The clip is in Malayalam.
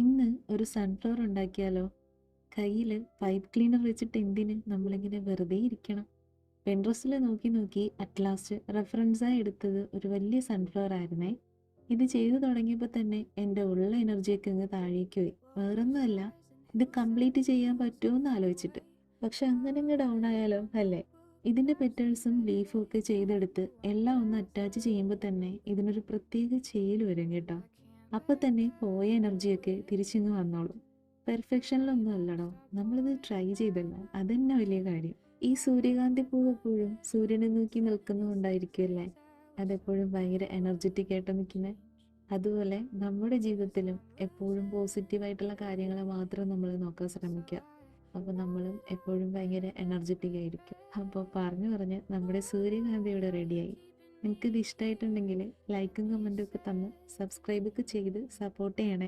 ഇന്ന് ഒരു സൺഫ്ലവർ ഉണ്ടാക്കിയാലോ? കയ്യിൽ പൈപ്പ് ക്ലീനർ വെച്ചിട്ട് എന്തിന് നമ്മളിങ്ങനെ വെറുതെ ഇരിക്കണം. പെൻട്രസ്റ്റിൽ നോക്കി നോക്കി അറ്റ് ലാസ്റ്റ് റെഫറൻസായി എടുത്തത് ഒരു വലിയ സൺഫ്ലവർ ആയിരുന്നേ. ഇത് ചെയ്തു തുടങ്ങിയപ്പോൾ തന്നെ എൻ്റെ ഉള്ള എനർജിയൊക്കെ അങ്ങ് താഴേക്ക് പോയി. വേറൊന്നുമല്ല, ഇത് കംപ്ലീറ്റ് ചെയ്യാൻ പറ്റുമോ എന്ന് ആലോചിച്ചിട്ട്. പക്ഷെ അങ്ങനെ അങ്ങ് ഡൗൺ ആയാലോ അല്ലേ? ഇതിൻ്റെ പെറ്റൽസും ലീഫും ഒക്കെ ചെയ്തെടുത്ത് എല്ലാം ഒന്ന് അറ്റാച്ച് ചെയ്യുമ്പോൾ തന്നെ ഇതിനൊരു പ്രത്യേക ചേല് വരും കേട്ടോ. അപ്പൊ തന്നെ പോയ എനർജിയൊക്കെ തിരിച്ചിങ്ങ് വന്നോളും. പെർഫെക്ഷനിലൊന്നും അല്ലടോ, നമ്മളിത് ട്രൈ ചെയ്തല്ല, അതന്നെ വലിയ കാര്യം. ഈ സൂര്യകാന്തി പൂവ് എപ്പോഴും സൂര്യനെ നോക്കി നിൽക്കുന്നുണ്ടായിരിക്കുമല്ലേ, അതെപ്പോഴും ഭയങ്കര എനർജറ്റിക് ആയിട്ട് നിൽക്കുന്നത്. അതുപോലെ നമ്മുടെ ജീവിതത്തിലും എപ്പോഴും പോസിറ്റീവായിട്ടുള്ള കാര്യങ്ങളെ മാത്രം നമ്മൾ നോക്കാൻ ശ്രമിക്കുക. അപ്പോൾ നമ്മളും എപ്പോഴും ഭയങ്കര എനർജറ്റിക് ആയിരിക്കും. അപ്പോൾ പറഞ്ഞു പറഞ്ഞ് നമ്മുടെ സൂര്യകാന്തി ഇവിടെ റെഡിയായി. നിങ്ങൾക്കിത് ഇഷ്ടമായിട്ടുണ്ടെങ്കിൽ ലൈക്കും കമൻറ്റും ഒക്കെ തന്ന് സബ്സ്ക്രൈബൊക്കെ ചെയ്ത് സപ്പോർട്ട് ചെയ്യണേ.